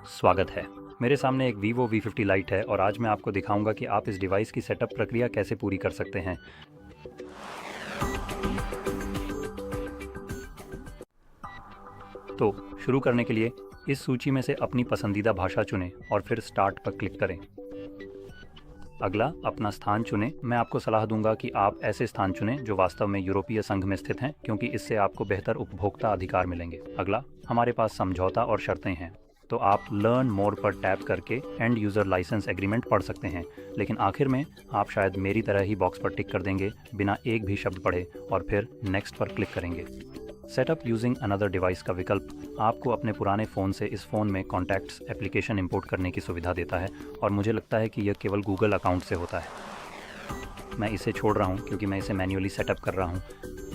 स्वागत है। मेरे सामने एक Vivo V50 Lite है और आज मैं आपको दिखाऊंगा कि आप इस डिवाइस की सेटअप प्रक्रिया कैसे पूरी कर सकते हैं। तो शुरू करने के लिए इस सूची में से अपनी पसंदीदा भाषा चुनें और फिर स्टार्ट पर क्लिक करें। अगला अपना स्थान चुनें। मैं आपको सलाह दूंगा कि आप ऐसे स्थान चुनें जो वास्तव में यूरोपीय संघ में स्थित हैं, क्योंकि इससे आपको बेहतर उपभोक्ता अधिकार मिलेंगे। अगला हमारे पास समझौता और शर्तें हैं, तो आप लर्न मोर पर टैप करके एंड यूज़र लाइसेंस एग्रीमेंट पढ़ सकते हैं। लेकिन आखिर में आप शायद मेरी तरह ही बॉक्स पर टिक कर देंगे बिना एक भी शब्द पढ़े और फिर नेक्स्ट पर क्लिक करेंगे। सेटअप यूजिंग अनदर डिवाइस का विकल्प आपको अपने पुराने फ़ोन से इस फ़ोन में कॉन्टैक्ट्स एप्लीकेशन इंपोर्ट करने की सुविधा देता है और मुझे लगता है कि यह केवल गूगल अकाउंट से होता है। मैं इसे छोड़ रहा हूँ क्योंकि मैं इसे मैन्युअली सेटअप कर रहा हूँ।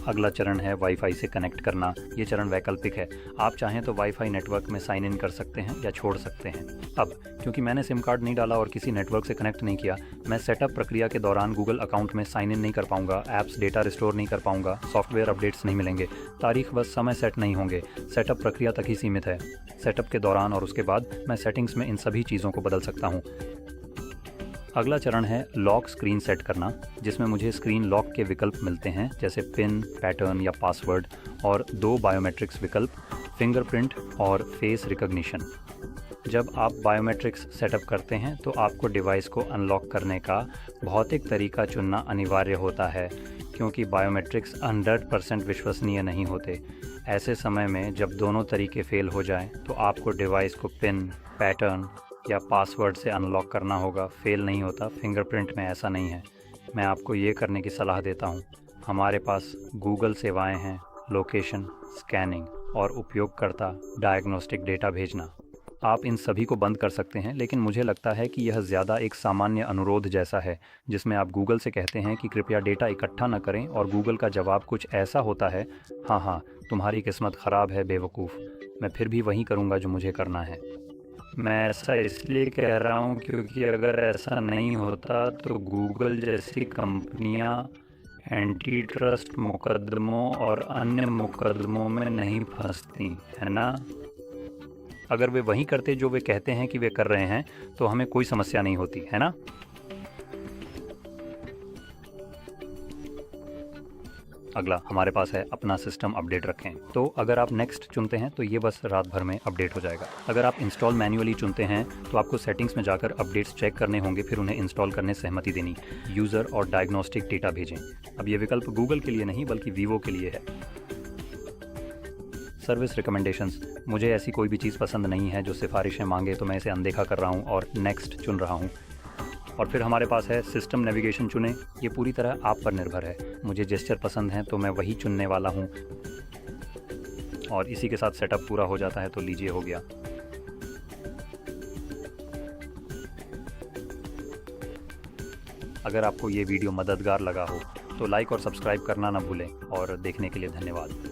अगला चरण है वाईफाई से कनेक्ट करना। ये चरण वैकल्पिक है, आप चाहें तो वाईफाई नेटवर्क में साइन इन कर सकते हैं या छोड़ सकते हैं। अब क्योंकि मैंने सिम कार्ड नहीं डाला और किसी नेटवर्क से कनेक्ट नहीं किया, मैं सेटअप प्रक्रिया के दौरान गूगल अकाउंट में साइन इन नहीं कर पाऊंगा, ऐप्स डेटा रिस्टोर नहीं कर पाऊंगा, सॉफ्टवेयर अपडेट्स नहीं मिलेंगे, तारीख बस समय सेट नहीं होंगे। सेटअप प्रक्रिया तक ही सीमित है। सेटअप के दौरान और उसके बाद मैं सेटिंग्स में इन सभी चीज़ों को बदल सकता हूँ। अगला चरण है लॉक स्क्रीन सेट करना, जिसमें मुझे स्क्रीन लॉक के विकल्प मिलते हैं, जैसे पिन, पैटर्न या पासवर्ड, और 2 बायोमेट्रिक्स विकल्प, फिंगरप्रिंट और फेस रिकॉग्निशन। जब आप बायोमेट्रिक्स सेटअप करते हैं तो आपको डिवाइस को अनलॉक करने का भौतिक तरीका चुनना अनिवार्य होता है, क्योंकि बायोमेट्रिक्स 100% विश्वसनीय नहीं होते। ऐसे समय में जब दोनों तरीके फेल हो जाएं, तो आपको डिवाइस को पिन, पैटर्न या पासवर्ड से अनलॉक करना होगा। फेल नहीं होता, फिंगरप्रिंट में ऐसा नहीं है। मैं आपको ये करने की सलाह देता हूँ। हमारे पास गूगल सेवाएं हैं, लोकेशन, स्कैनिंग और उपयोगकर्ता डायग्नोस्टिक डेटा भेजना। आप इन सभी को बंद कर सकते हैं, लेकिन मुझे लगता है कि यह ज़्यादा एक सामान्य अनुरोध जैसा है, जिसमें आप गूगल से कहते हैं कि कृपया डेटा इकट्ठा न करें और गूगल का जवाब कुछ ऐसा होता है, हाँ हाँ, तुम्हारी किस्मत ख़राब है बेवकूफ़, मैं फिर भी वही करूँगा जो मुझे करना है। मैं ऐसा इसलिए कह रहा हूँ क्योंकि अगर ऐसा नहीं होता तो गूगल जैसी कंपनियाँ एंटी ट्रस्ट मुकदमों और अन्य मुकदमों में नहीं फंसती, है ना? अगर वे वही करते जो वे कहते हैं कि वे कर रहे हैं, तो हमें कोई समस्या नहीं होती, है ना? अगला हमारे पास है अपना सिस्टम अपडेट रखें। तो अगर आप नेक्स्ट चुनते हैं तो ये बस रात भर में अपडेट हो जाएगा। अगर आप इंस्टॉल मैन्युअली चुनते हैं तो आपको सेटिंग्स में जाकर अपडेट्स चेक करने होंगे, फिर उन्हें इंस्टॉल करने सहमति देनी। यूज़र और डायग्नोस्टिक डेटा भेजें। अब ये विकल्प गूगल के लिए नहीं बल्कि वीवो के लिए है। सर्विस रिकमेंडेशंस, मुझे ऐसी कोई भी चीज़ पसंद नहीं है जो सिफारिशें मांगे, तो मैं इसे अनदेखा कर रहा हूँ और नेक्स्ट चुन रहा हूँ। और फिर हमारे पास है सिस्टम नेविगेशन चुनें। ये पूरी तरह आप पर निर्भर है। मुझे जेस्चर पसंद है तो मैं वही चुनने वाला हूँ और इसी के साथ सेटअप पूरा हो जाता है। तो लीजिए, हो गया। अगर आपको ये वीडियो मददगार लगा हो तो लाइक और सब्सक्राइब करना ना भूलें और देखने के लिए धन्यवाद।